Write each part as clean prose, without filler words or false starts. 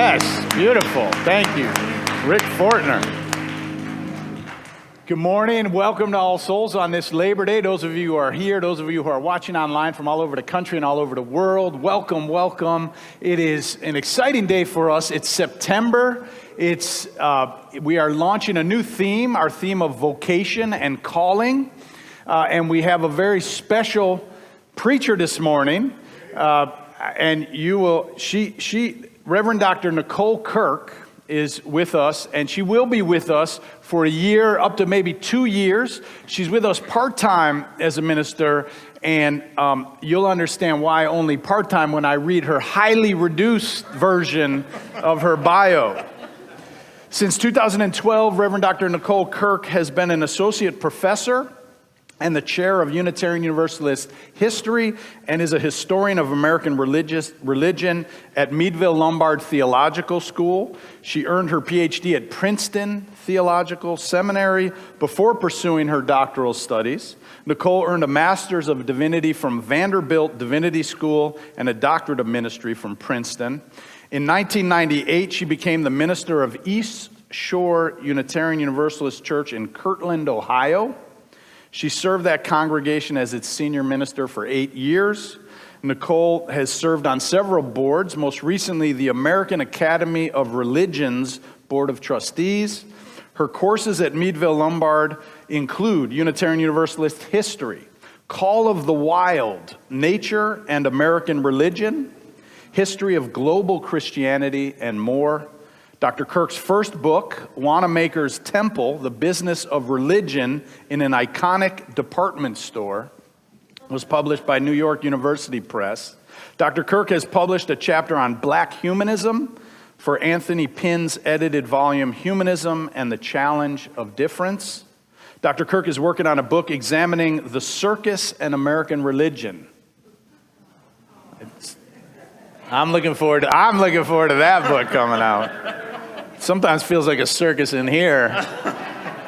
Yes, beautiful. Thank you, Rick Fortner. Good morning. Welcome to All Souls on this Labor Day. Those of you who are here, those of you who are watching online from all over the country and all over the world, welcome, welcome. It is an exciting day for us. It's September. We are launching a new theme, our theme of vocation and calling. And we have a very special preacher this morning. And Reverend Dr. Nicole Kirk is with us, and she will be with us for a year, up to maybe 2 years. She's with us part-time as a minister, and you'll understand why only part-time when I read her highly reduced version of her bio. Since 2012, Reverend Dr. Nicole Kirk has been an associate professor and the chair of Unitarian Universalist History, and is a historian of American religion at Meadville Lombard Theological School. She earned her PhD at Princeton Theological Seminary before pursuing her doctoral studies. Nicole earned a Master's of Divinity from Vanderbilt Divinity School and a Doctorate of Ministry from Princeton. In 1998, she became the minister of East Shore Unitarian Universalist Church in Kirtland, Ohio. She served that congregation as its senior minister for 8 years. Nicole has served on several boards, most recently the American Academy of Religion's Board of Trustees. Her courses at Meadville Lombard include Unitarian Universalist History, Call of the Wild, Nature and American Religion, History of Global Christianity, and more. Dr. Kirk's first book, Wanamaker's Temple, The Business of Religion in an Iconic Department Store, was published by New York University Press. Dr. Kirk has published a chapter on Black humanism for Anthony Pinn's edited volume, Humanism and the Challenge of Difference. Dr. Kirk is working on a book examining the circus and American religion. I'm looking forward to that book coming out. Sometimes feels like a circus in here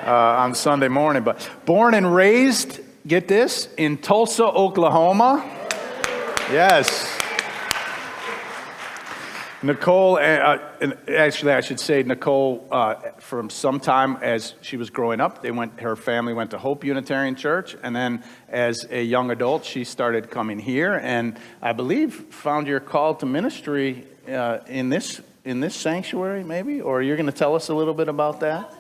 on Sunday morning. But born and raised, get this, in Tulsa, Oklahoma. Yes. Nicole, actually I should say Nicole, from some time as she was growing up, her family went to Hope Unitarian Church, and then as a young adult, she started coming here, and I believe found your call to ministry in this sanctuary, maybe? Or you're going to tell us a little bit about that?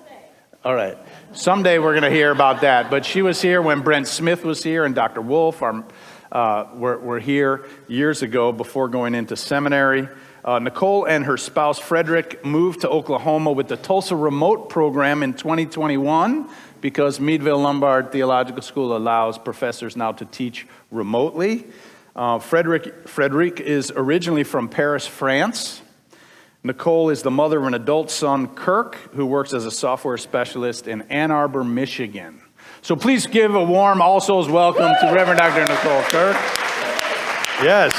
All right. Someday we're going to hear about that. But she was here when Brent Smith was here, and Dr. Wolf were here years ago before going into seminary. Nicole and her spouse, Frederick, moved to Oklahoma with the Tulsa Remote Program in 2021 because Meadville Lombard Theological School allows professors now to teach remotely. Frederick is originally from Paris, France. Nicole is the mother of an adult son, Kirk, who works as a software specialist in Ann Arbor, Michigan. So please give a warm All Souls welcome to Reverend Dr. Nicole Kirk. Yes.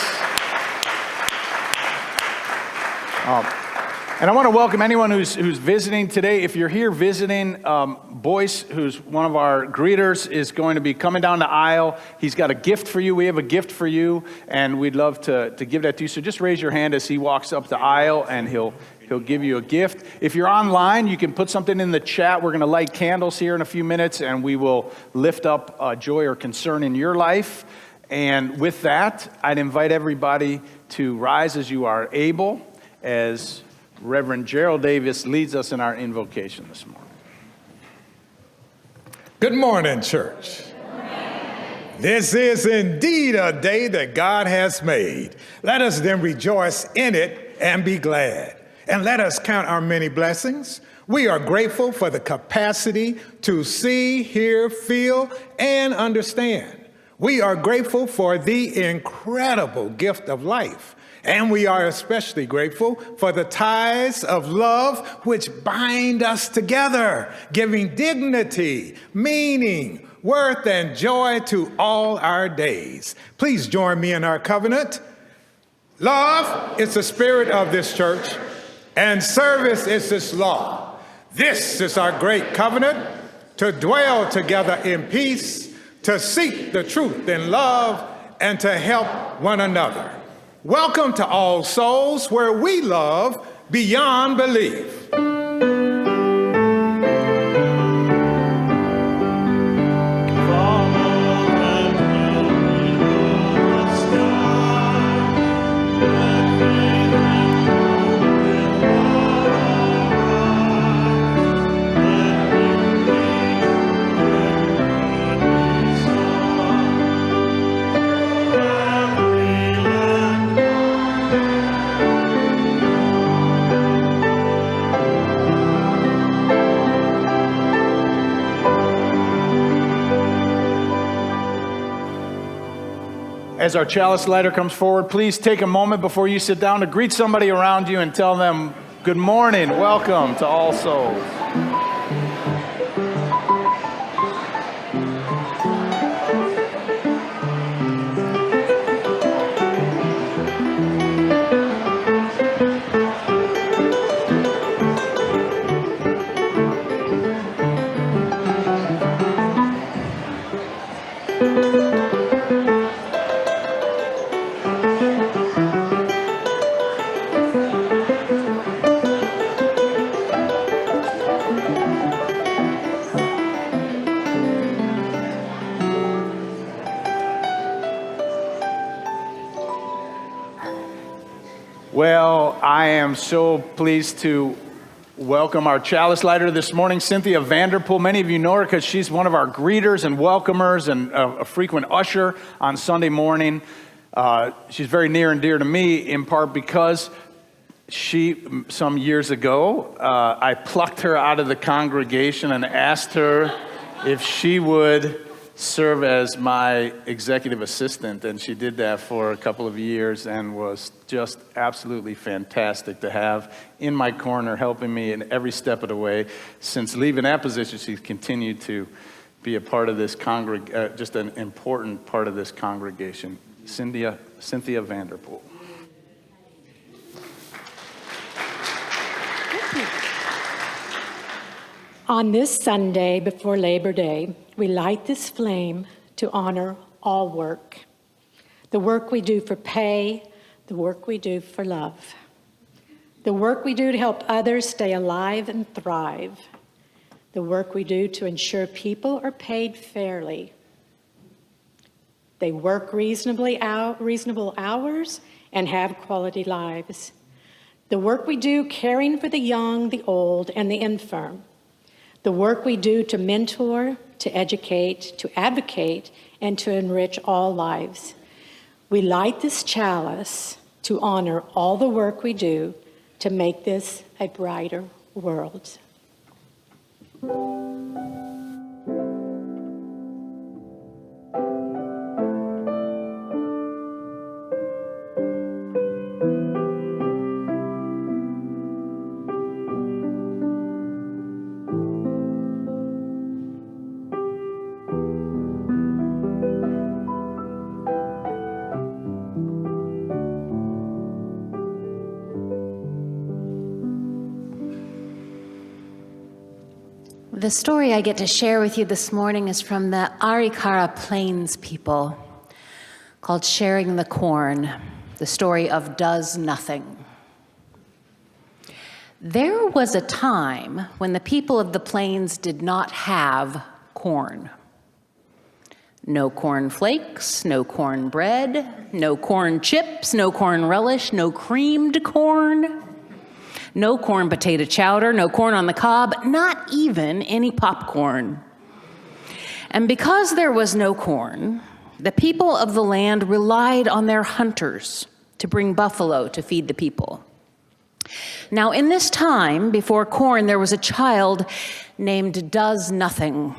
And I want to welcome anyone who's visiting today. If you're here visiting, Boyce, who's one of our greeters, is going to be coming down the aisle. He's got a gift for you. We have a gift for you, and we'd love to give that to you. So just raise your hand as he walks up the aisle, and he'll give you a gift. If you're online, you can put something in the chat. We're going to light candles here in a few minutes, and we will lift up joy or concern in your life. And with that, I'd invite everybody to rise as you are able, as Reverend Gerald Davis leads us in our invocation this morning. Good morning, church. This is indeed a day that God has made. Let us then rejoice in it and be glad. And let us count our many blessings. We are grateful for the capacity to see, hear, feel, and understand. We are grateful for the incredible gift of life. And we are especially grateful for the ties of love which bind us together, giving dignity, meaning, worth, and joy to all our days. Please join me in our covenant. Love is the spirit of this church, and service is this law. This is our great covenant, to dwell together in peace, to seek the truth in love, and to help one another. Welcome to All Souls, where we love beyond belief. As our chalice lighter comes forward, please take a moment before you sit down to greet somebody around you and tell them, good morning, welcome to All Souls. Well, I am so pleased to welcome our chalice lighter this morning, Cynthia Vanderpool. Many of you know her because she's one of our greeters and welcomers and a frequent usher on Sunday morning. She's very near and dear to me, in part because some years ago, I plucked her out of the congregation and asked her if she would serve as my executive assistant, and she did that for a couple of years and was just absolutely fantastic to have in my corner, helping me in every step of the way. Since leaving that position, she's continued to be a part of this just an important part of this congregation. Cynthia Vanderpool. On this Sunday before Labor Day, we light this flame to honor all work. The work we do for pay, the work we do for love. The work we do to help others stay alive and thrive. The work we do to ensure people are paid fairly. They work reasonable hours and have quality lives. The work we do caring for the young, the old, and the infirm. The work we do to mentor, to educate, to advocate, and to enrich all lives. We light this chalice to honor all the work we do to make this a brighter world. The story I get to share with you this morning is from the Arikara Plains people, called Sharing the Corn, the story of Does Nothing. There was a time when the people of the plains did not have corn. No corn flakes, no corn bread, no corn chips, no corn relish, no creamed corn. No corn potato chowder, no corn on the cob, not even any popcorn. And because there was no corn, the people of the land relied on their hunters to bring buffalo to feed the people. Now, in this time, before corn, there was a child named Does Nothing.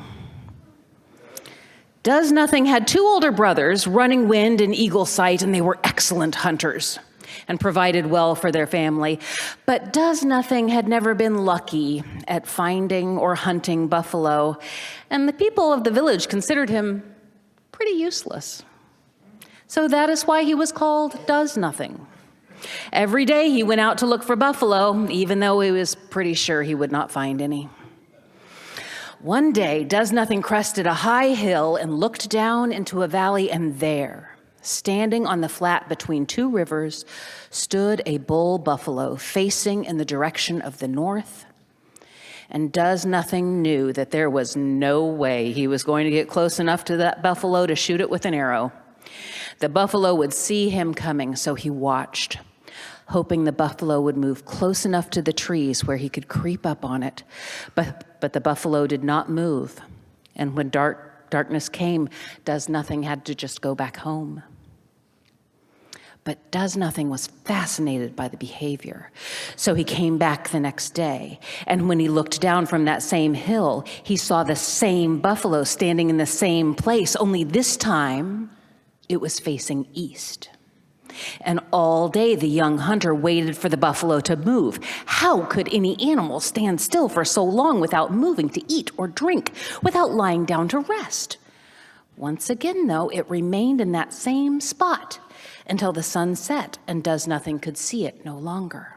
Does Nothing had two older brothers, Running Wind and Eagle Sight, and they were excellent hunters and provided well for their family. But Does Nothing had never been lucky at finding or hunting buffalo, and the people of the village considered him pretty useless. So that is why he was called Does Nothing. Every day he went out to look for buffalo, even though he was pretty sure he would not find any. One day, Does Nothing crested a high hill and looked down into a valley, and there, Standing on the flat between two rivers stood a bull buffalo facing in the direction of the north. And Does Nothing knew that there was no way he was going to get close enough to that buffalo to shoot it with an arrow. The buffalo would see him coming, so he watched, hoping the buffalo would move close enough to the trees where he could creep up on it. But the buffalo did not move. And when darkness came, Does Nothing had to just go back home. But Does Nothing was fascinated by the behavior. So he came back the next day. And when he looked down from that same hill, he saw the same buffalo standing in the same place, only this time it was facing east. And all day the young hunter waited for the buffalo to move. How could any animal stand still for so long without moving to eat or drink, without lying down to rest? Once again, though, it remained in that same spot until the sun set and Does Nothing could see it no longer.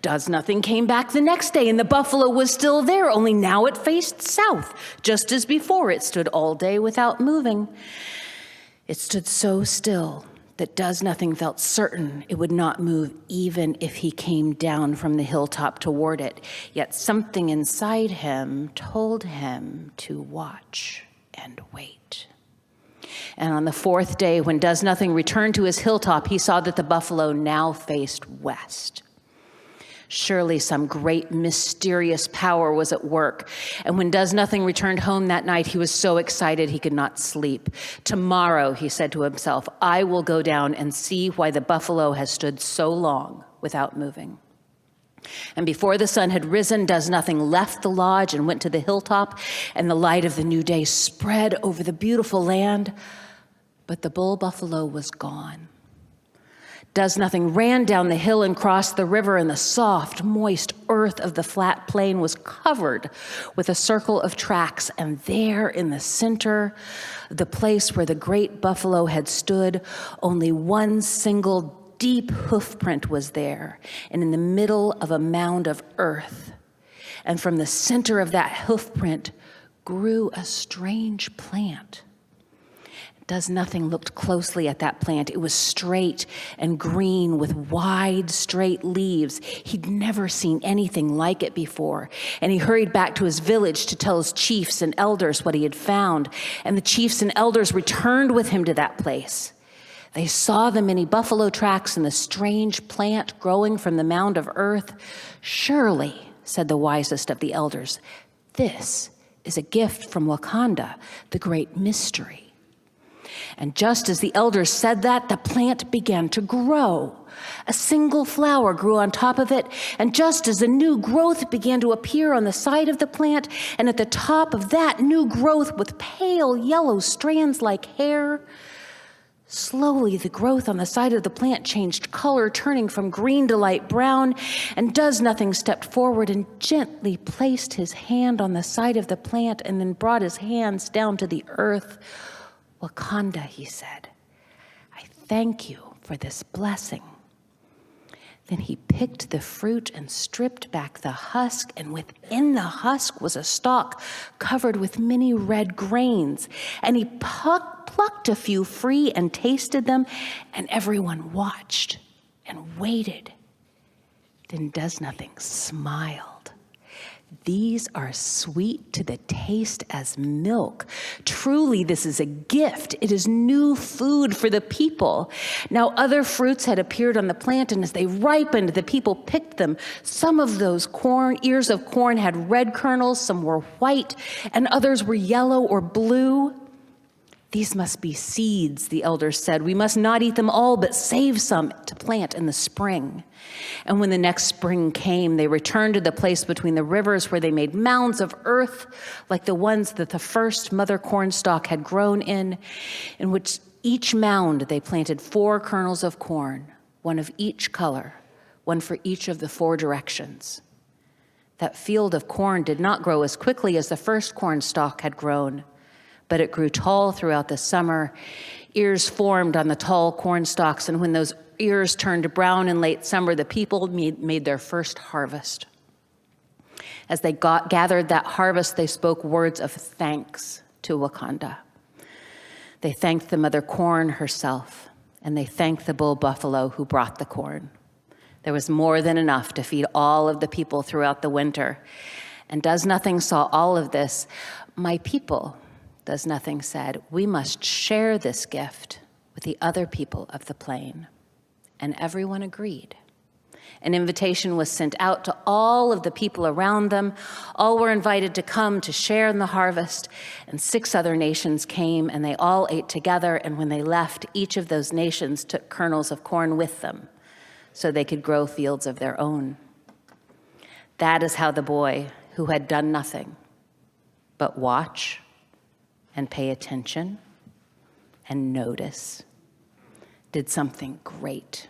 Does Nothing came back the next day and the buffalo was still there, only now it faced south, just as before it stood all day without moving. It stood so still that Does Nothing felt certain it would not move even if he came down from the hilltop toward it. Yet something inside him told him to watch and wait. And on the fourth day, when Does Nothing returned to his hilltop, he saw that the buffalo now faced west. Surely some great mysterious power was at work. And when Does Nothing returned home that night, he was so excited he could not sleep. Tomorrow, he said to himself, I will go down and see why the buffalo has stood so long without moving. And before the sun had risen, Does Nothing left the lodge and went to the hilltop, and the light of the new day spread over the beautiful land. But the bull buffalo was gone. Does Nothing ran down the hill and crossed the river, and the soft, moist earth of the flat plain was covered with a circle of tracks. And there in the center, the place where the great buffalo had stood, only one single deep hoofprint was there, and in the middle of a mound of earth. And from the center of that hoofprint grew a strange plant. Does Nothing looked closely at that plant. It was straight and green with wide, straight leaves. He'd never seen anything like it before. And he hurried back to his village to tell his chiefs and elders what he had found. And the chiefs and elders returned with him to that place. They saw the many buffalo tracks and the strange plant growing from the mound of earth. Surely, said the wisest of the elders, this is a gift from Wakanda, the great mystery. And just as the elders said that, the plant began to grow. A single flower grew on top of it, and just as a new growth began to appear on the side of the plant, and at the top of that new growth with pale yellow strands like hair, slowly the growth on the side of the plant changed color, turning from green to light brown, and Does Nothing stepped forward and gently placed his hand on the side of the plant and then brought his hands down to the earth. Wakanda, he said, I thank you for this blessing. Then he picked the fruit and stripped back the husk, and within the husk was a stalk covered with many red grains. And he plucked a few free and tasted them, and everyone watched and waited. Then Does Nothing smiled. These are sweet to the taste as milk. Truly, this is a gift. It is new food for the people. Now, other fruits had appeared on the plant, and as they ripened, the people picked them. Some of those ears of corn had red kernels, some were white, and others were yellow or blue. These must be seeds, the elders said. We must not eat them all, but save some to plant in the spring. And when the next spring came, they returned to the place between the rivers where they made mounds of earth like the ones that the first mother cornstalk had grown in which each mound they planted 4 kernels of corn, one of each color, one for each of the 4 directions. That field of corn did not grow as quickly as the first cornstalk had grown, but it grew tall throughout the summer. Ears formed on the tall corn stalks, and when those ears turned brown in late summer, the people made their first harvest. As they gathered that harvest, they spoke words of thanks to Wakanda. They thanked the mother corn herself, and they thanked the bull buffalo who brought the corn. There was more than enough to feed all of the people throughout the winter. And Does Nothing saw all of this. My people, Does Nothing said, we must share this gift with the other people of the plain. And everyone agreed. An invitation was sent out to all of the people around them. All were invited to come to share in the harvest. And 6 other nations came, and they all ate together. And when they left, each of those nations took kernels of corn with them, so they could grow fields of their own. That is how the boy who had done nothing but watch and pay attention and notice did something great.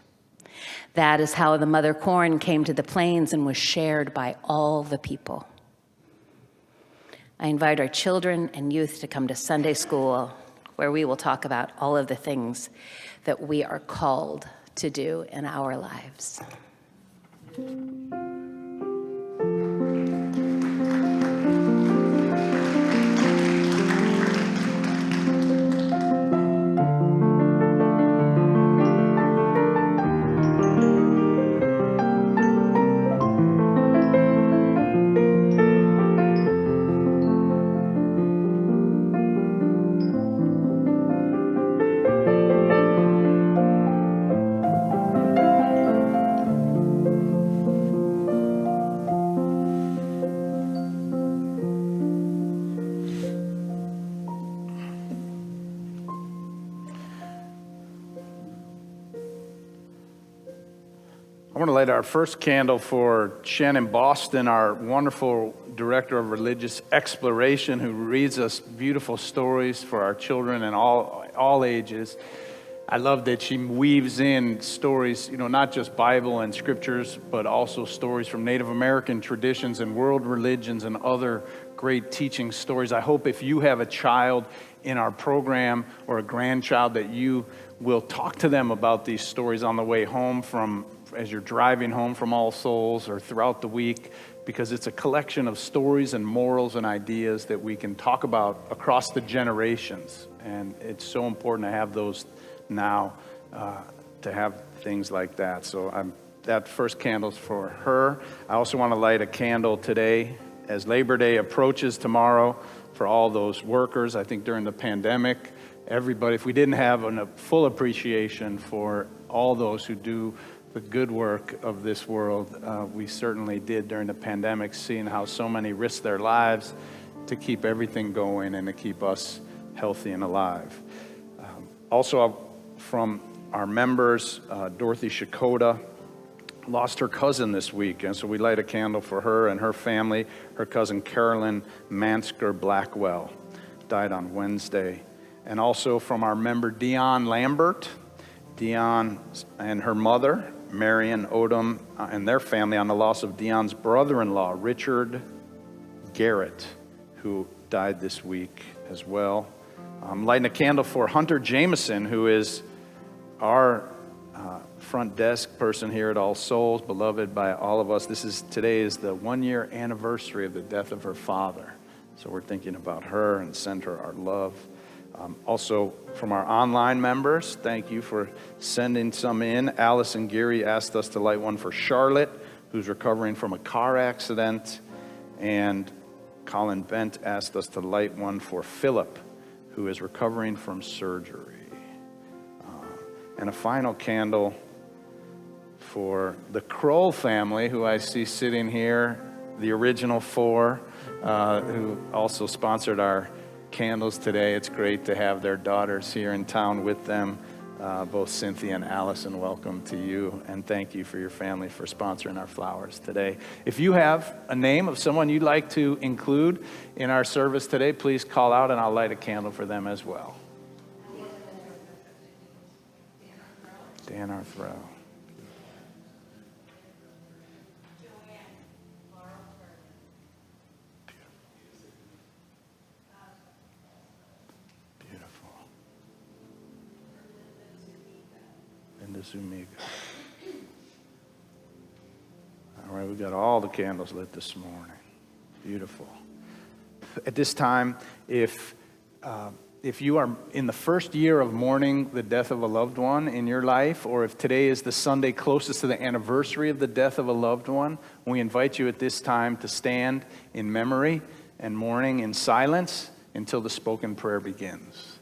That is how the mother corn came to the plains and was shared by all the people. I invite our children and youth to come to Sunday school, where we will talk about all of the things that we are called to do in our lives. I want to light our first candle for Shannon Boston, our wonderful director of religious exploration, who reads us beautiful stories for our children and all ages. I love that she weaves in stories, not just Bible and scriptures, but also stories from Native American traditions and world religions and other great teaching stories. I hope if you have a child in our program or a grandchild that you will talk to them about these stories on the way home as you're driving home from All Souls or throughout the week, because it's a collection of stories and morals and ideas that we can talk about across the generations. And it's so important to have those now, to have things like that. So that first candle's for her. I also want to light a candle today as Labor Day approaches tomorrow for all those workers. I think during the pandemic, everybody, if we didn't have a full appreciation for all those who do the good work of this world, we certainly did during the pandemic, seeing how so many risked their lives to keep everything going and to keep us healthy and alive. Also, from our members, Dorothy Shakota lost her cousin this week, and so we light a candle for her and her family. Her cousin Carolyn Mansker Blackwell died on Wednesday. And also from our member Dion Lambert, Dion and her mother, Marion Odom, and their family on the loss of Dion's brother-in-law, Richard Garrett, who died this week as well. I'm lighting a candle for Hunter Jameson, who is our front desk person here at All Souls, beloved by all of us. Today is the 1-year anniversary of the death of her father. So we're thinking about her and send her our love. Also, from our online members, thank you for sending some in. Allison Geary asked us to light one for Charlotte, who's recovering from a car accident. And Colin Bent asked us to light one for Philip, who is recovering from surgery. And a final candle for the Kroll family, who I see sitting here, the original 4, who also sponsored our candles today. It's great to have their daughters here in town with them. Both Cynthia and Allison, welcome to you, and thank you for your family for sponsoring our flowers today. If you have a name of someone you'd like to include in our service today, please call out and I'll light a candle for them as well. Dan Arthrow. Zuniga. All right, we've got all the candles lit this morning. Beautiful. At this time, if if you are in the first year of mourning the death of a loved one in your life, or if today is the Sunday closest to the anniversary of the death of a loved one, we invite you at this time to stand in memory and mourning in silence until the spoken prayer begins.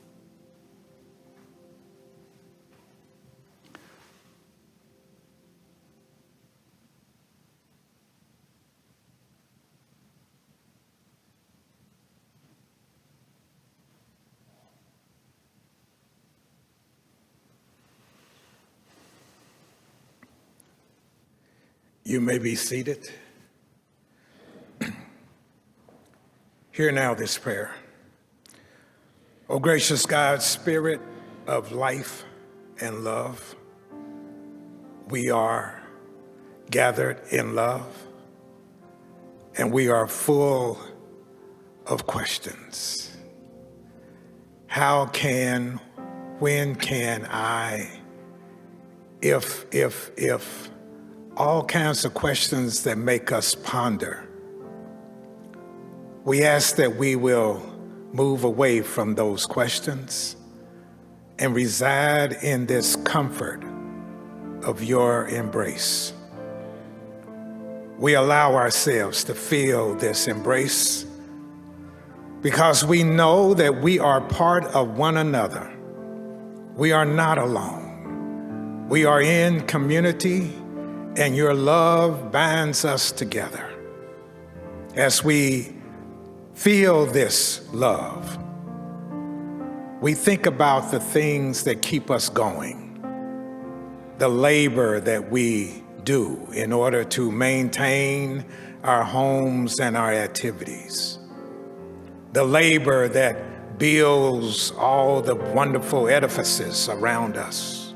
You may be seated. Hear now this prayer. O gracious God, Spirit of life and love, we are gathered in love, and we are full of questions. How can, when can I, if, all kinds of questions that make us ponder. We ask that we will move away from those questions and reside in this comfort of your embrace. We allow ourselves to feel this embrace because we know that we are part of one another. We are not alone. We are in community, and your love binds us together. As we feel this love, we think about the things that keep us going, the labor that we do in order to maintain our homes and our activities, the labor that builds all the wonderful edifices around us,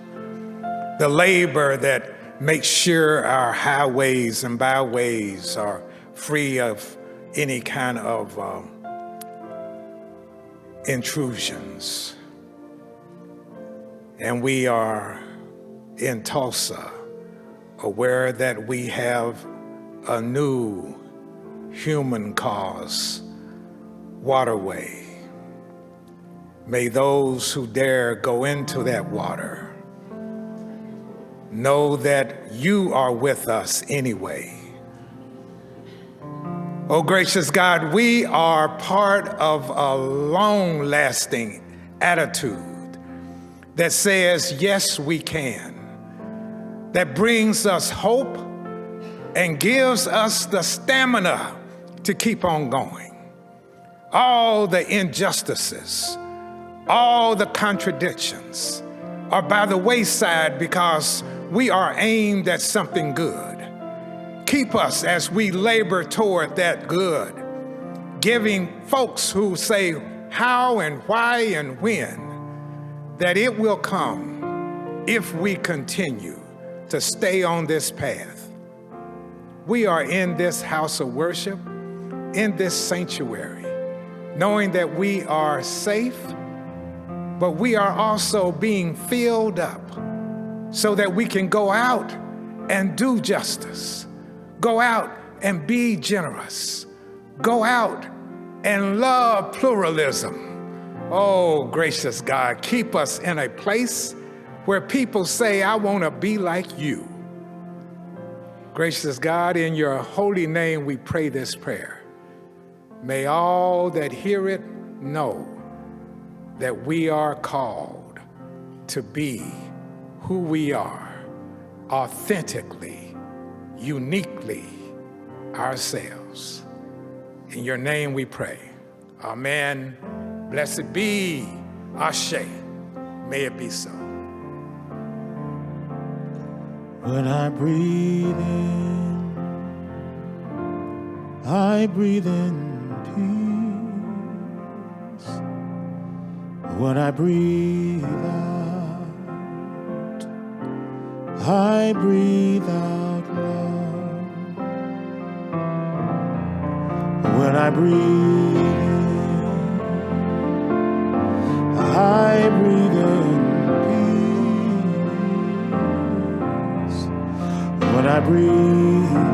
the labor that make sure our highways and byways are free of any kind of intrusions. And we are in Tulsa, aware that we have a new human cause waterway. May those who dare go into that water know that you are with us anyway. Oh, gracious God, we are part of a long-lasting attitude that says, yes, we can, that brings us hope and gives us the stamina to keep on going. All the injustices, all the contradictions are by the wayside because we are aimed at something good. Keep us as we labor toward that good, giving folks who say how and why and when, that it will come if we continue to stay on this path. We are in this house of worship, in this sanctuary, knowing that we are safe, but we are also being filled up so that we can go out and do justice, go out and be generous, go out and love pluralism. Oh, gracious God, keep us in a place where people say, I want to be like you. Gracious God, in your holy name we pray this prayer. May all that hear it know that we are called to be who we are, authentically, uniquely ourselves. In your name we pray. Amen. Blessed be Ashe. May it be so. When I breathe in, I breathe in peace. When I breathe out, I breathe out love. When I breathe in, I breathe in peace. When I breathe out,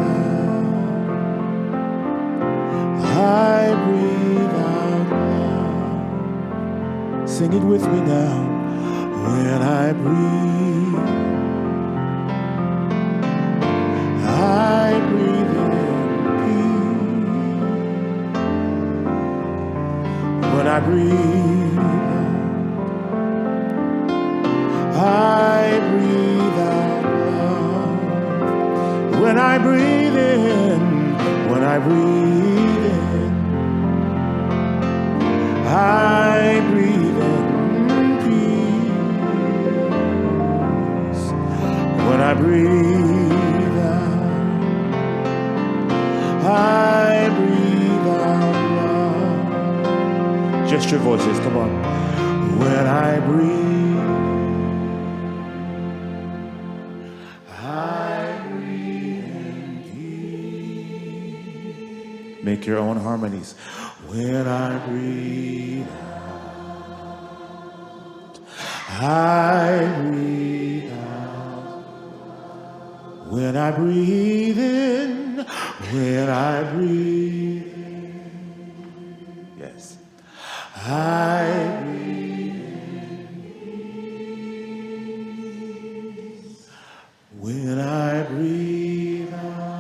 I breathe out love. Sing it with me now. When I breathe, I breathe in peace. When I breathe out, I breathe out love. When I breathe in, when I breathe in, I breathe in peace. When I breathe out, I breathe out love. Just your voices, come on. When I breathe, I breathe in peace. Make your own harmonies. When I breathe out, I breathe out. When I breathe in, when I breathe in, yes, I breathe in. When I breathe out,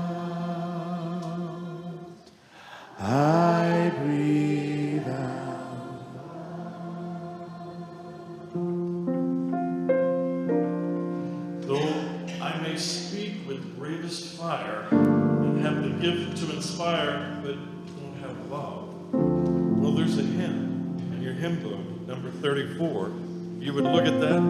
I breathe out. Though I may speak with bravest fire and have the gift to inspire, but don't have love. Well, there's a hymn in your hymn book, number 34. You would look at that.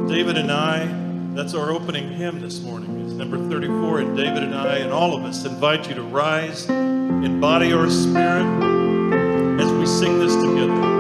David and I, that's our opening hymn this morning. It's number 34, and David and I and all of us invite you to rise in body or spirit as we sing this together.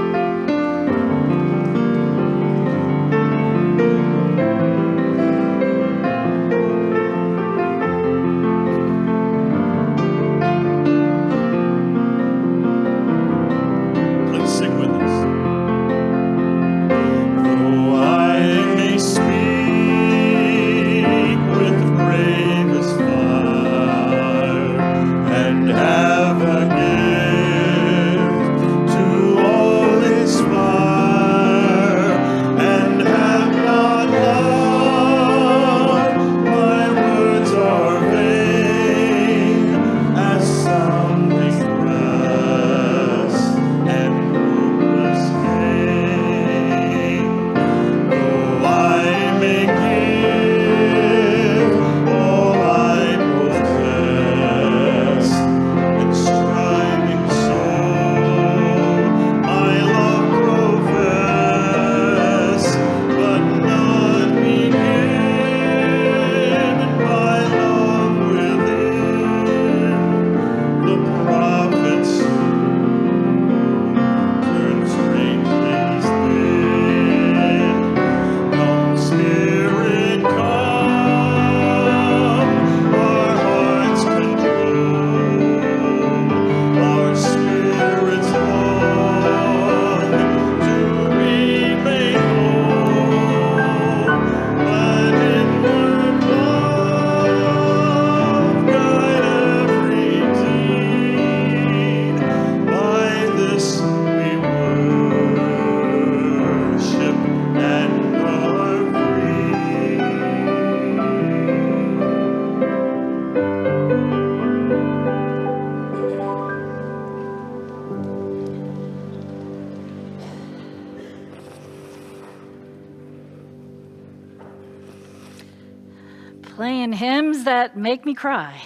Playing hymns that make me cry.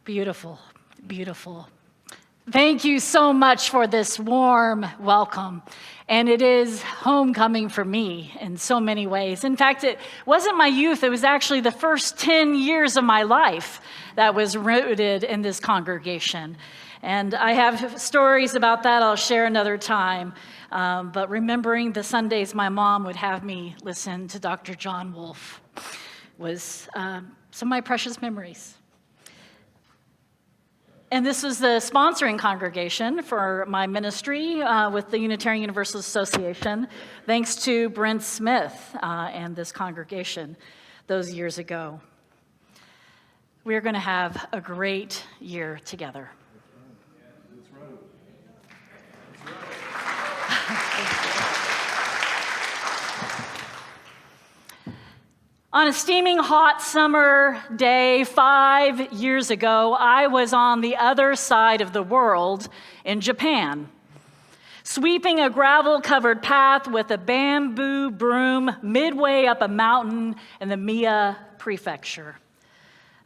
Beautiful, beautiful. Thank you so much for this warm welcome. And it is homecoming for me in so many ways. In fact, it wasn't my youth. It was actually the first 10 years of my life that was rooted in this congregation. And I have stories about that I'll share another time. But remembering the Sundays my mom would have me listen to Dr. John Wolfe was some of my precious memories. And this was the sponsoring congregation for my ministry with the Unitarian Universalist Association, thanks to Brent Smith and this congregation those years ago. We're going to have a great year together. That's right. On a steaming hot summer day 5 years ago, I was on the other side of the world in Japan, sweeping a gravel-covered path with a bamboo broom midway up a mountain in the Mie Prefecture,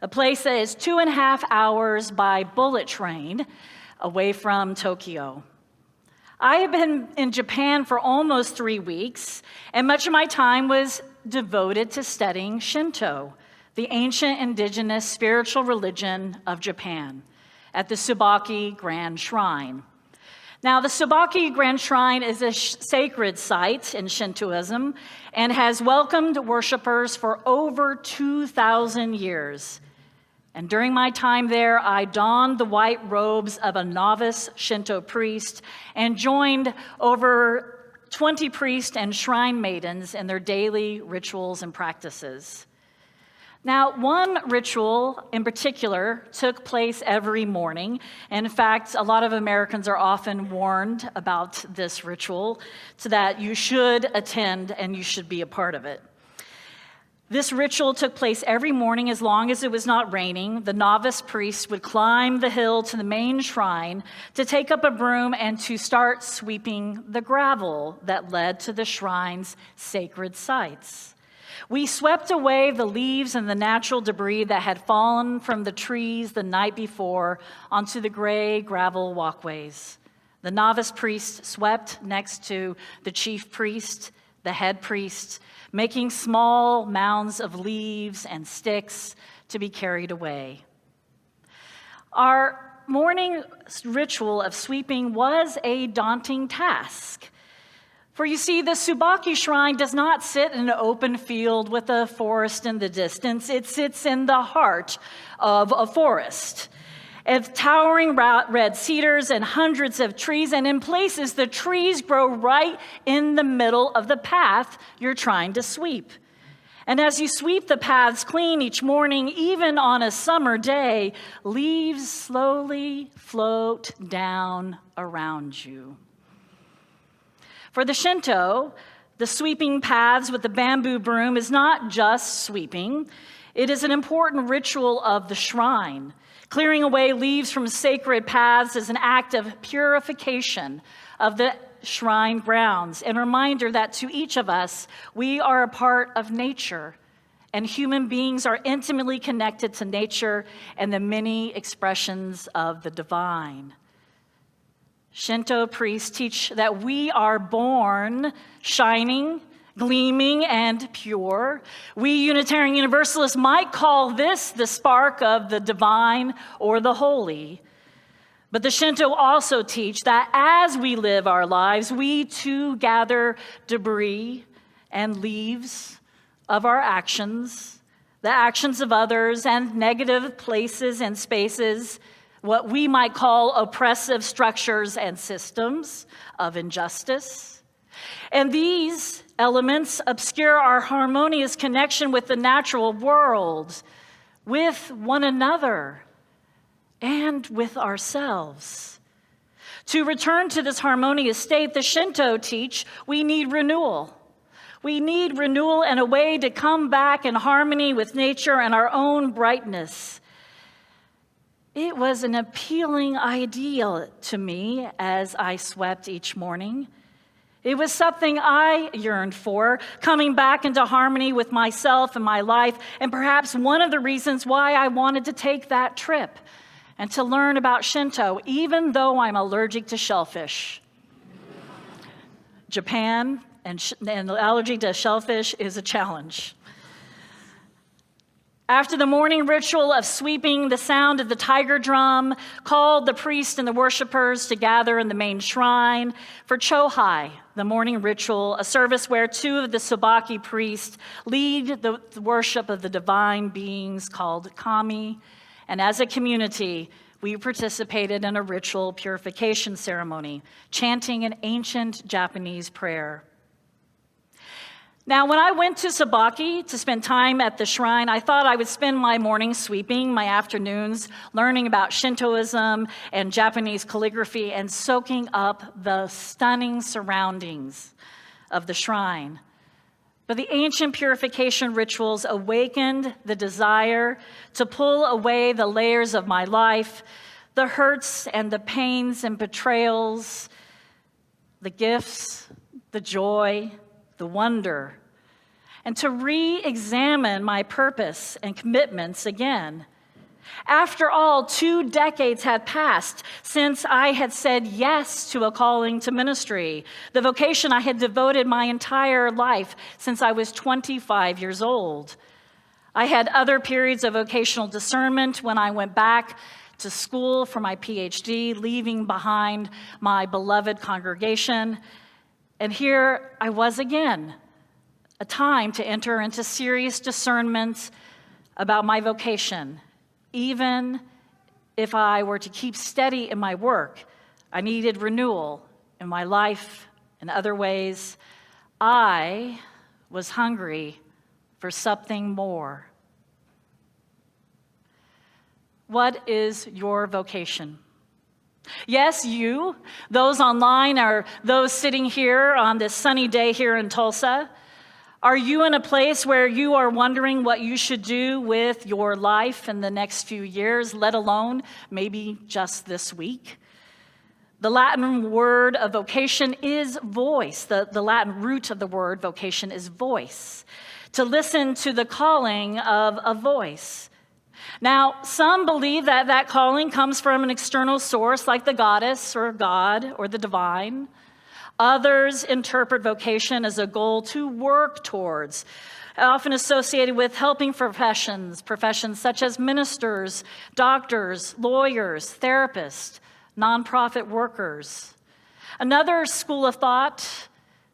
a place that is 2.5 hours by bullet train away from Tokyo. I have been in Japan for almost 3 weeks, and much of my time was devoted to studying Shinto, the ancient indigenous spiritual religion of Japan, at the Tsubaki Grand Shrine. Now, the Tsubaki Grand Shrine is a sacred site in Shintoism and has welcomed worshipers for over 2,000 years. And during my time there, I donned the white robes of a novice Shinto priest and joined over 20 priests and shrine maidens in their daily rituals and practices. Now, one ritual in particular took place every morning. In fact, a lot of Americans are often warned about this ritual so that you should attend and you should be a part of it. This ritual took place every morning as long as it was not raining. The novice priest would climb the hill to the main shrine to take up a broom and to start sweeping the gravel that led to the shrine's sacred sites. We swept away the leaves and the natural debris that had fallen from the trees the night before onto the gray gravel walkways. The novice priest swept next to the chief priest, the head priest, making small mounds of leaves and sticks to be carried away. Our morning ritual of sweeping was a daunting task. For you see, the Tsubaki Shrine does not sit in an open field with a forest in the distance. It sits in the heart of a forest, of towering red cedars and hundreds of trees, and in places the trees grow right in the middle of the path you're trying to sweep. And as you sweep the paths clean each morning, even on a summer day, leaves slowly float down around you. For the Shinto, the sweeping paths with the bamboo broom is not just sweeping. It is an important ritual of the shrine. Clearing away leaves from sacred paths is an act of purification of the shrine grounds, and a reminder that to each of us, we are a part of nature, and human beings are intimately connected to nature and the many expressions of the divine. Shinto priests teach that we are born shining, gleaming, and pure. We Unitarian Universalists might call this the spark of the divine or the holy. But the Shinto also teach that as we live our lives, we too gather debris and leaves of our actions, the actions of others, and negative places and spaces, what we might call oppressive structures and systems of injustice. And these elements obscure our harmonious connection with the natural world, with one another, and with ourselves. To return to this harmonious state, the Shinto teach we need renewal. We need renewal and a way to come back in harmony with nature and our own brightness. It was an appealing idea to me as I swept each morning. It was something I yearned for, coming back into harmony with myself and my life, and perhaps one of the reasons why I wanted to take that trip and to learn about Shinto, even though I'm allergic to shellfish. Japan and the allergy to shellfish is a challenge. After the morning ritual of sweeping, the sound of the tiger drum called the priest and the worshipers to gather in the main shrine for Chohai, the morning ritual, a service where two of the Tsubaki priests lead the worship of the divine beings called kami. And as a community, we participated in a ritual purification ceremony, chanting an ancient Japanese prayer. Now, when I went to Tsubaki to spend time at the shrine, I thought I would spend my mornings sweeping, my afternoons learning about Shintoism and Japanese calligraphy and soaking up the stunning surroundings of the shrine. But the ancient purification rituals awakened the desire to pull away the layers of my life, the hurts and the pains and betrayals, the gifts, the joy, the wonder, and to re-examine my purpose and commitments again. After all, 2 decades had passed since I had said yes to a calling to ministry, the vocation I had devoted my entire life since I was 25 years old. I had other periods of vocational discernment when I went back to school for my PhD, leaving behind my beloved congregation. And here I was again, a time to enter into serious discernment about my vocation. Even if I were to keep steady in my work, I needed renewal in my life in other ways. I was hungry for something more. What is your vocation? Yes, you, those online or those sitting here on this sunny day here in Tulsa. Are you in a place where you are wondering what you should do with your life in the next few years, let alone maybe just this week? The Latin word of vocation is voice. The Latin root of the word vocation is voice. To listen to the calling of a voice. Now, some believe that that calling comes from an external source like the goddess or God or the divine. Others interpret vocation as a goal to work towards, often associated with helping professions such as ministers, doctors, lawyers, therapists, nonprofit workers. Another school of thought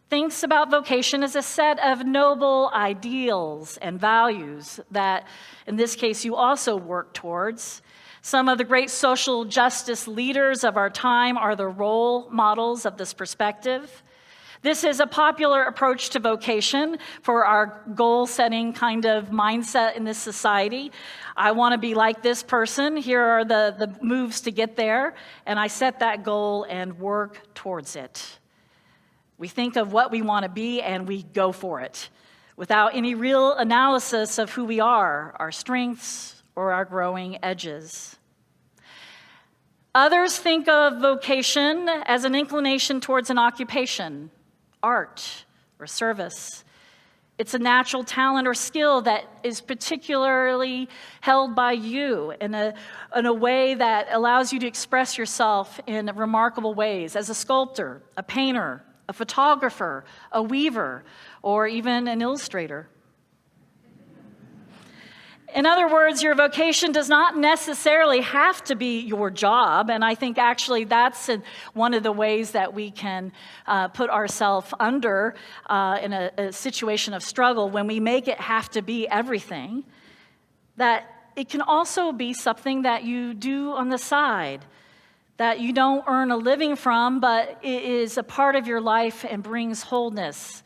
thinks about vocation as a set of noble ideals and values that, in this case, you also work towards. Some of the great social justice leaders of our time are the role models of this perspective. This is a popular approach to vocation for our goal-setting kind of mindset in this society. I want to be like this person. Here are the moves to get there, and I set that goal and work towards it. We think of what we want to be, and we go for it without any real analysis of who we are, our strengths, or our growing edges. Others think of vocation as an inclination towards an occupation, art, or service. It's a natural talent or skill that is particularly held by you in a way that allows you to express yourself in remarkable ways as a sculptor, a painter, a photographer, a weaver, or even an illustrator. In other words, your vocation does not necessarily have to be your job, and I think actually that's one of the ways that we can put ourselves under in a situation of struggle when we make it have to be everything, that it can also be something that you do on the side, that you don't earn a living from, but it is a part of your life and brings wholeness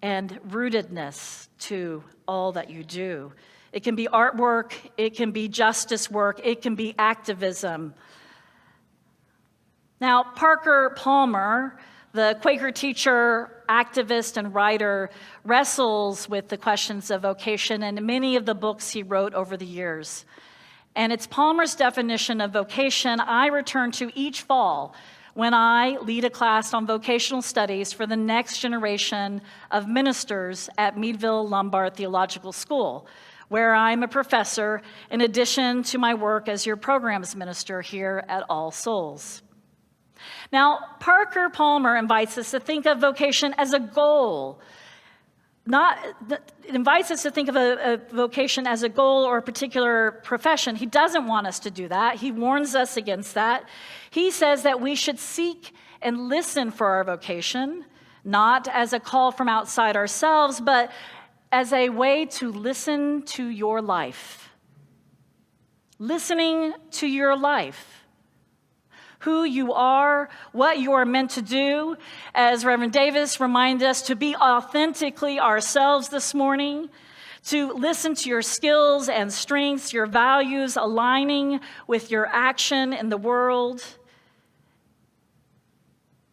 and rootedness to all that you do. It can be artwork, it can be justice work, it can be activism. Now, Parker Palmer, the Quaker teacher, activist, and writer, wrestles with the questions of vocation in many of the books he wrote over the years. And it's Palmer's definition of vocation I return to each fall when I lead a class on vocational studies for the next generation of ministers at Meadville Lombard Theological School, where I'm a professor in addition to my work as your programs minister here at All Souls. Now, Parker Palmer invites us to think of vocation as a goal. It invites us to think of a vocation as a goal or a particular profession. He doesn't want us to do that. He warns us against that. He says that we should seek and listen for our vocation, not as a call from outside ourselves, but as a way to listen to your life. Listening to your life. Who you are, what you are meant to do. As Reverend Davis reminded us, to be authentically ourselves this morning, to listen to your skills and strengths, your values aligning with your action in the world.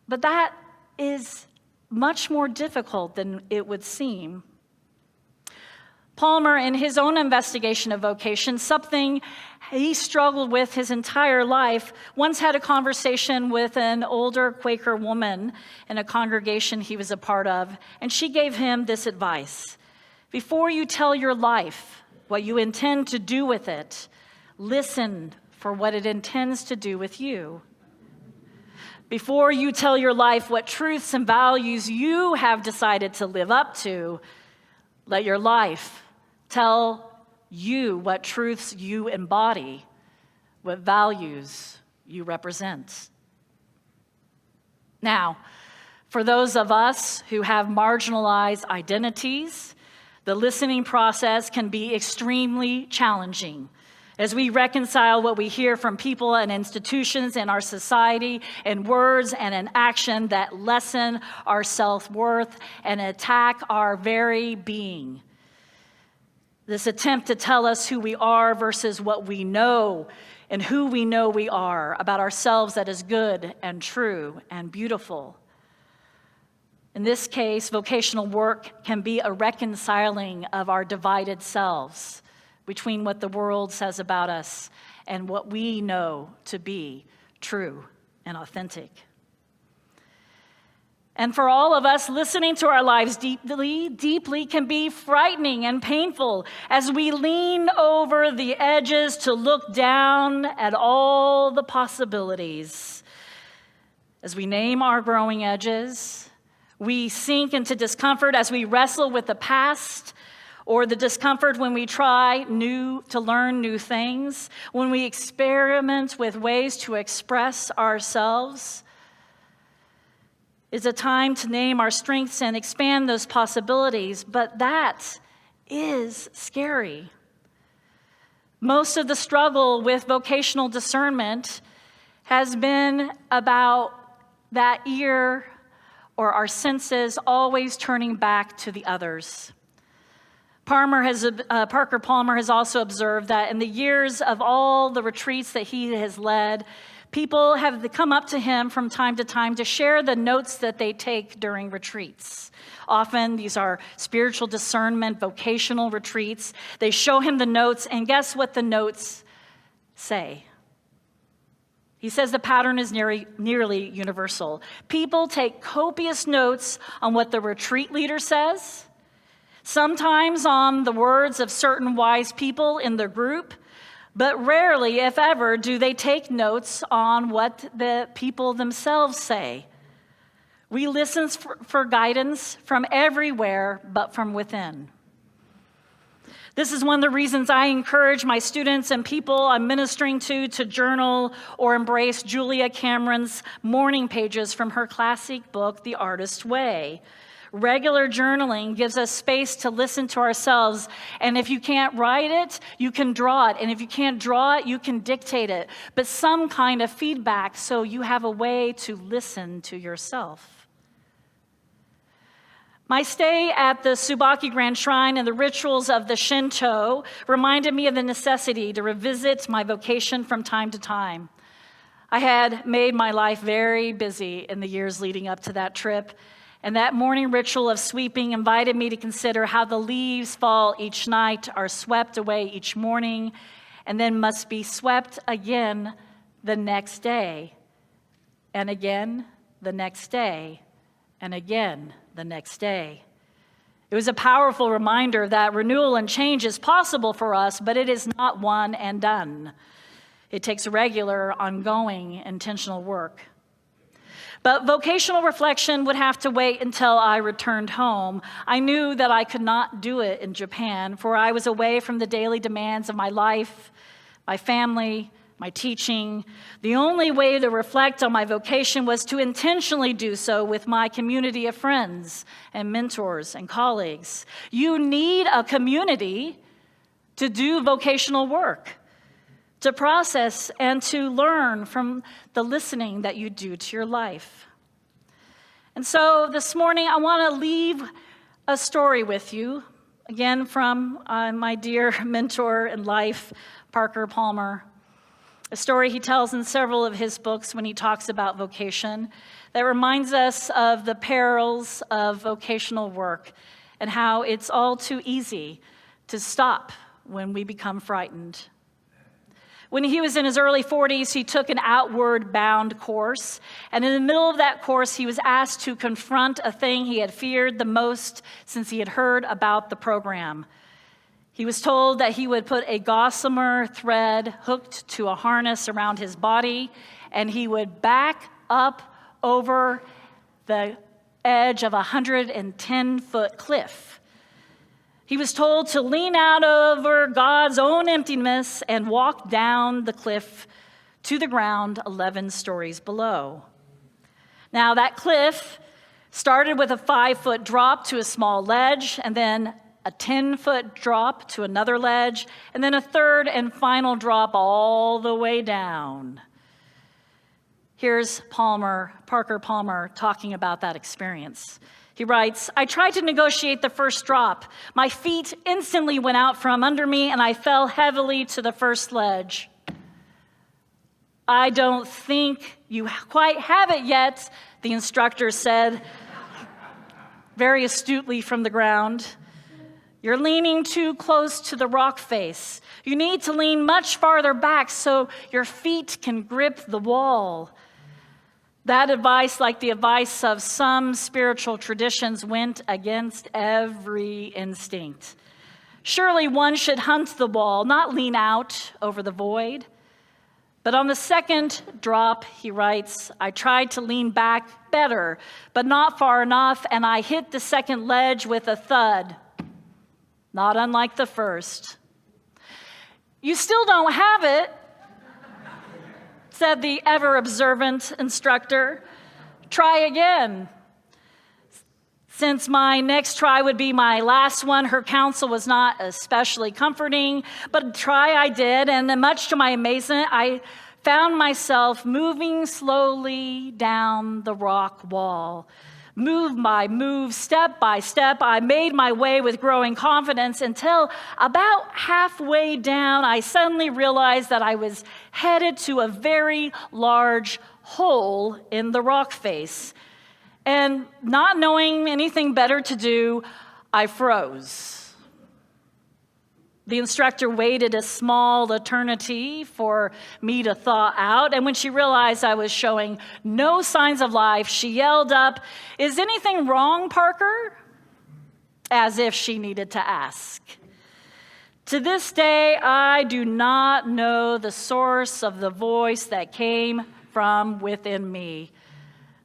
But that is much more difficult than it would seem. Palmer, in his own investigation of vocation, something he struggled with his entire life, once had a conversation with an older Quaker woman in a congregation he was a part of, and she gave him this advice: before you tell your life what you intend to do with it, listen for what it intends to do with you. Before you tell your life what truths and values you have decided to live up to, let your life tell you what truths you embody, what values you represent. Now, for those of us who have marginalized identities, the listening process can be extremely challenging as we reconcile what we hear from people and institutions in our society in words and in action that lessen our self-worth and attack our very being. This attempt to tell us who we are versus what we know and who we know we are about ourselves that is good and true and beautiful. In this case, vocational work can be a reconciling of our divided selves between what the world says about us and what we know to be true and authentic. And for all of us, listening to our lives deeply can be frightening and painful as we lean over the edges to look down at all the possibilities. As we name our growing edges, we sink into discomfort as we wrestle with the past, or the discomfort when we try to learn new things, when we experiment with ways to express ourselves. It's a time to name our strengths and expand those possibilities, but that is scary. Most of the struggle with vocational discernment has been about that ear or our senses always turning back to the others. Parker Palmer has also observed that in the years of all the retreats that he has led, people have come up to him from time to time to share the notes that they take during retreats. Often these are spiritual discernment, vocational retreats. They show him the notes, and guess what the notes say? He says the pattern is nearly universal. People take copious notes on what the retreat leader says, sometimes on the words of certain wise people in the group, but rarely, if ever, do they take notes on what the people themselves say. We listen for guidance from everywhere but from within. This is one of the reasons I encourage my students and people I'm ministering to journal or embrace Julia Cameron's morning pages from her classic book, The Artist's Way. Regular journaling gives us space to listen to ourselves, and if you can't write it, you can draw it, and if you can't draw it, you can dictate it, but some kind of feedback so you have a way to listen to yourself. My stay at the Tsubaki Grand Shrine and the rituals of the Shinto reminded me of the necessity to revisit my vocation from time to time. I had made my life very busy in the years leading up to that trip, and that morning ritual of sweeping invited me to consider how the leaves fall each night, are swept away each morning, and then must be swept again the next day, and again the next day, and again the next day. It was a powerful reminder that renewal and change is possible for us, but it is not one and done. It takes regular, ongoing, intentional work. But vocational reflection would have to wait until I returned home. I knew that I could not do it in Japan, for I was away from the daily demands of my life, my family, my teaching. The only way to reflect on my vocation was to intentionally do so with my community of friends and mentors and colleagues. You need a community to do vocational work, to process and to learn from the listening that you do to your life. And so this morning, I want to leave a story with you, again from my dear mentor in life, Parker Palmer. a story he tells in several of his books when he talks about vocation that reminds us of the perils of vocational work and how it's all too easy to stop when we become frightened. When he was in his early 40s, he took an outward bound course, and in the middle of that course, he was asked to confront a thing he had feared the most since he had heard about the program. He was told that he would put a gossamer thread hooked to a harness around his body, and he would back up over the edge of a 110-foot cliff. He was told to lean out over God's own emptiness and walk down the cliff to the ground 11 stories below. Now, that cliff started with a 5-foot drop to a small ledge, and then a 10-foot drop to another ledge, and then a third and final drop all the way down. Here's Parker Palmer, talking about that experience. He writes, "I tried to negotiate the first drop. My feet instantly went out from under me, and I fell heavily to the first ledge. I don't think you quite have it yet," the instructor said, very astutely from the ground. "You're leaning too close to the rock face. You need to lean much farther back so your feet can grip the wall." That advice, like the advice of some spiritual traditions, went against every instinct. Surely one should hunt the wall, not lean out over the void. But on the second drop, he writes, "I tried to lean back better, but not far enough, and I hit the second ledge with a thud, not unlike the first." "You still don't have it," said the ever-observant instructor. "Try again." Since my next try would be my last one, her counsel was not especially comforting, but try I did, and much to my amazement, I found myself moving slowly down the rock wall. Move by move, step by step, I made my way with growing confidence until about halfway down, I suddenly realized that I was headed to a very large hole in the rock face. And not knowing anything better to do, I froze. The instructor waited a small eternity for me to thaw out, and when she realized I was showing no signs of life, she yelled up, "Is anything wrong, Parker?" As if she needed to ask. To this day, I do not know the source of the voice that came from within me,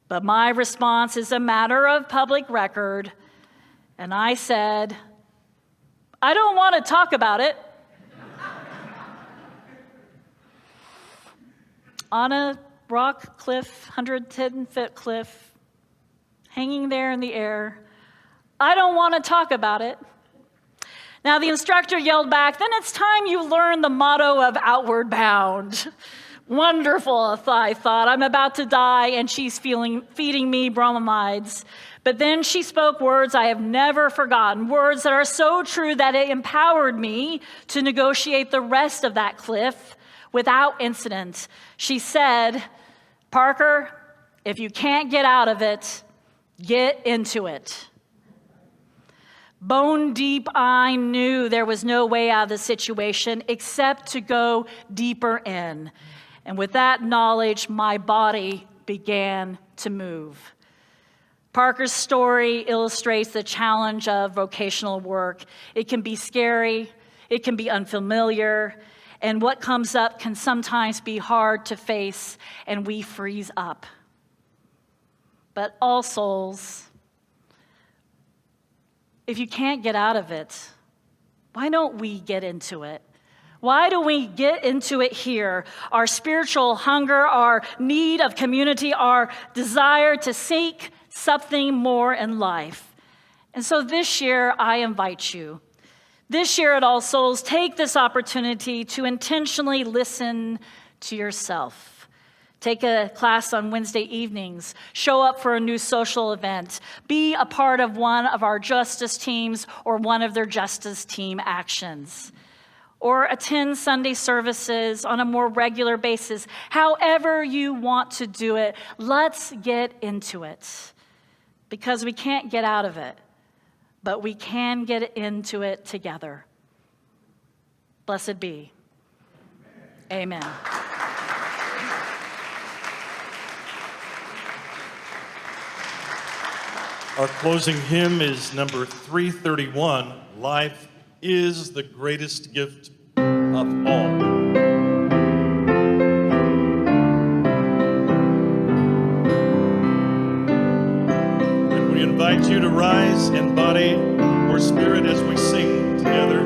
but my response is a matter of public record, and I said, "I don't want to talk about it." On a rock cliff, 110-foot cliff, hanging there in the air, "I don't want to talk about it." Now the instructor yelled back, "Then it's time you learn the motto of Outward Bound." Wonderful, I thought. I'm about to die, and she's feeding me bromides. But then she spoke words I have never forgotten, words that are so true that it empowered me to negotiate the rest of that cliff without incident. She said, "Parker, if you can't get out of it, get into it." Bone deep, I knew there was no way out of the situation except to go deeper in. And with that knowledge, my body began to move. Parker's story illustrates the challenge of vocational work. It can be scary, it can be unfamiliar, and what comes up can sometimes be hard to face, and we freeze up. But All Souls, if you can't get out of it, why don't we get into it? Why do we get into it here? Our spiritual hunger, our need of community, our desire to seek something more in life. And so this year, I invite you. This year at All Souls, take this opportunity to intentionally listen to yourself. Take a class on Wednesday evenings. Show up for a new social event. Be a part of one of our justice teams or one of their justice team actions. or attend Sunday services on a more regular basis. However you want to do it, let's get into it, because we can't get out of it, but we can get into it together. Blessed be. Amen. Our closing hymn is number 331, Life is the Greatest Gift of All. And we invite you to rise in body or spirit as we sing together.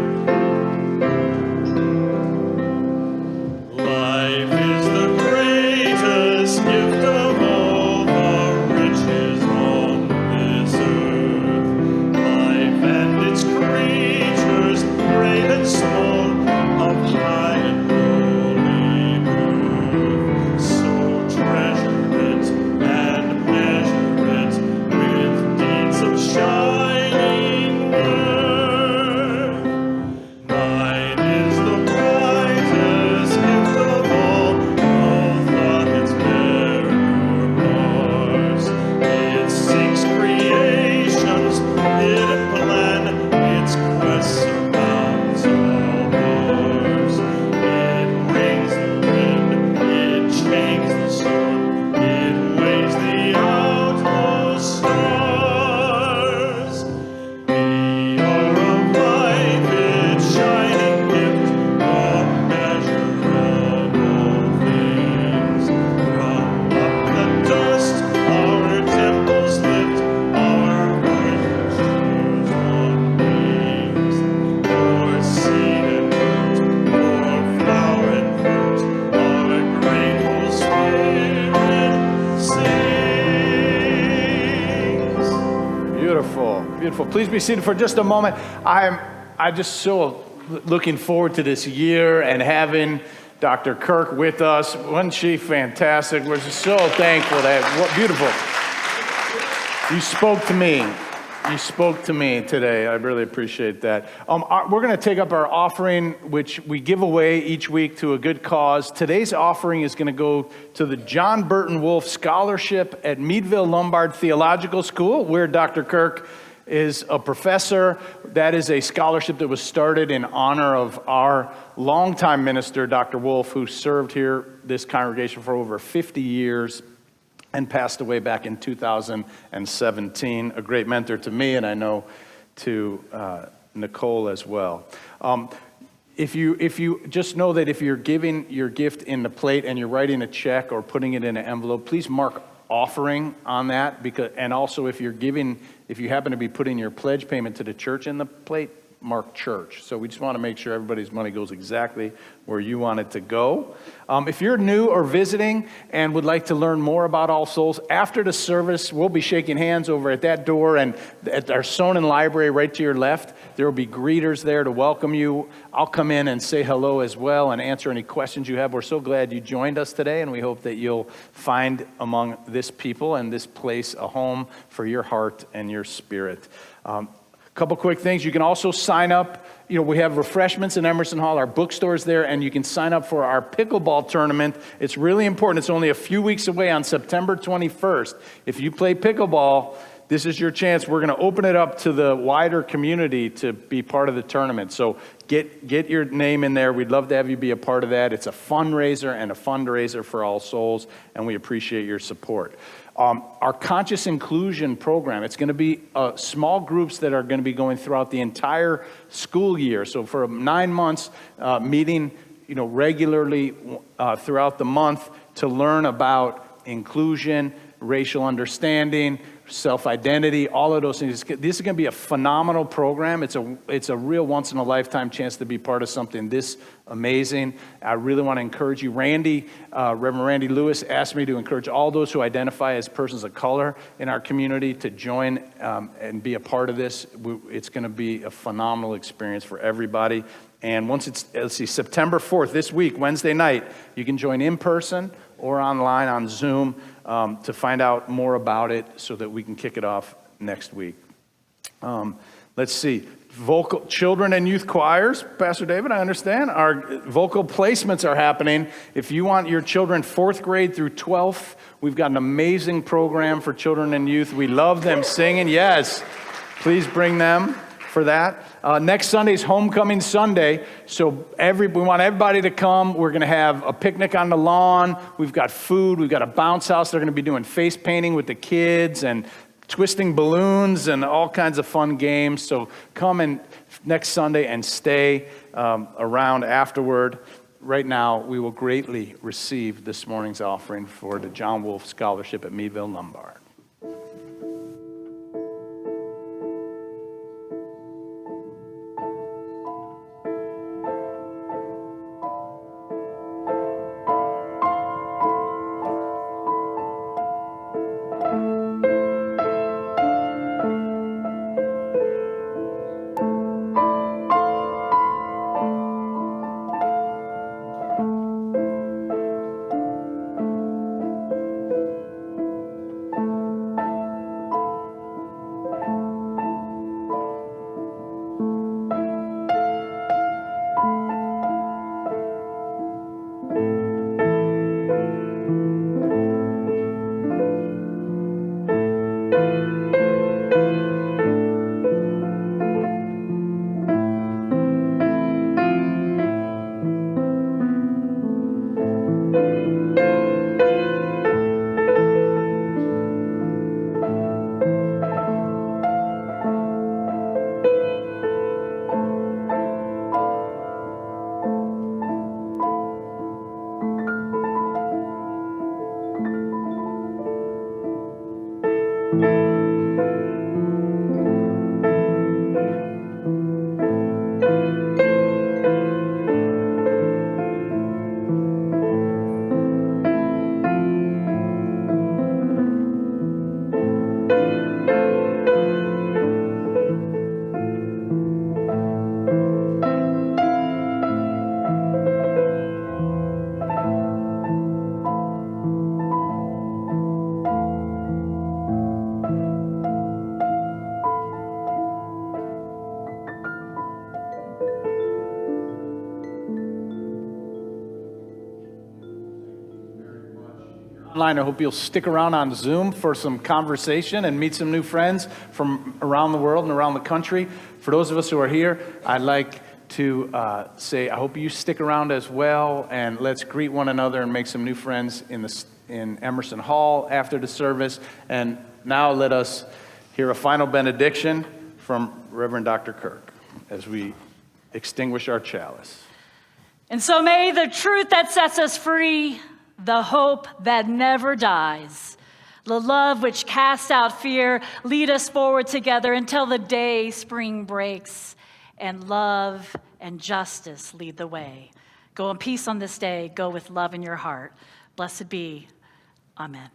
Life is the greatest gift of all the riches on this earth. Life and its creatures, great and small, of high and lowly birth. So treasure it and measure it with deeds of shining worth. Mine is the brightest gift of all thought its bearer bars. It seeks creation's hidden plan, its quest surrounds all bars. It rains the wind, it chains the storm, it weighs the outmost stars. We are of life, its shining gift, the measure of all things. From up the dust, our temples lift, our virtues on wings. For seed and root, for flower and fruit, our grateful spirit sings. Beautiful, beautiful. Please be seated for just a moment. I'm just so looking forward to this year and having Dr. Kirk with us. Wasn't she fantastic? We're just so thankful that, what beautiful. You spoke to me. You spoke to me today. I really appreciate that. We're going to take up our offering, which we give away each week to a good cause. Today's offering is going to go to the John Burton Wolf Scholarship at Meadville Lombard Theological School, where Dr. Kirk is a professor. That is a scholarship that was started in honor of our longtime minister, Dr. Wolf, who served here, this congregation, for over 50 years. And passed away back in 2017. A great mentor to me, and I know to Nicole as well. If you just know that if you're giving your gift in the plate and you're writing a check or putting it in an envelope, please mark offering on that. And also if you happen to be putting your pledge payment to the church in the plate, mark church. So we just want to make sure everybody's money goes exactly where you want it to go. If you're new or visiting and would like to learn more about All Souls, after the service, we'll be shaking hands over at that door, and at our Sonnen Library right to your left, there will be greeters there to welcome you. I'll come in and say hello as well and answer any questions you have. We're so glad you joined us today, and we hope that you'll find among this people and this place a home for your heart and your spirit. Couple quick things. You can also sign up. We have refreshments in Emerson Hall. Our bookstore's there, and you can sign up for our pickleball tournament. It's really important. It's only a few weeks away on September 21st. If you play pickleball, this is your chance. We're going to open it up to the wider community to be part of the tournament. So get your name in there. We'd love to have you be a part of that. It's a fundraiser and a fundraiser for All Souls, and we appreciate your support. Our conscious inclusion program, it's going to be small groups that are going to be going throughout the entire school year. So for 9 months, meeting regularly throughout the month to learn about inclusion, racial understanding, self-identity, all of those things. This is going to be a phenomenal program. It's a real once-in-a-lifetime chance to be part of something this amazing. I really want to encourage you. Reverend Randy Lewis asked me to encourage all those who identify as persons of color in our community to join and be a part of this. It's going to be a phenomenal experience for everybody. And once it's, September 4th, this week, Wednesday night, you can join in person or online on Zoom to find out more about it so that we can kick it off next week. Let's see. Vocal children and youth choirs, Pastor David, I understand. Our vocal placements are happening. If you want your children 4th grade through 12th, we've got an amazing program for children and youth. We love them singing. Yes, please bring them for that. Next Sunday's Homecoming Sunday, so we want everybody to come. We're going to have a picnic on the lawn. We've got food. We've got a bounce house. They're going to be doing face painting with the kids and twisting balloons and all kinds of fun games. So come next Sunday and stay around afterward. Right now, we will greatly receive this morning's offering for the John Wolfe Scholarship at Meadville Lombard. I hope you'll stick around on Zoom for some conversation and meet some new friends from around the world and around the country. For those of us who are here, I'd like to say I hope you stick around as well, and let's greet one another and make some new friends in Emerson Hall after the service. And now let us hear a final benediction from Reverend Dr. Kirk as we extinguish our chalice. And so may the truth that sets us free, the hope that never dies, the love which casts out fear, lead us forward together until the day spring breaks, and love and justice lead the way. Go in peace on this day. Go with love in your heart. Blessed be. Amen.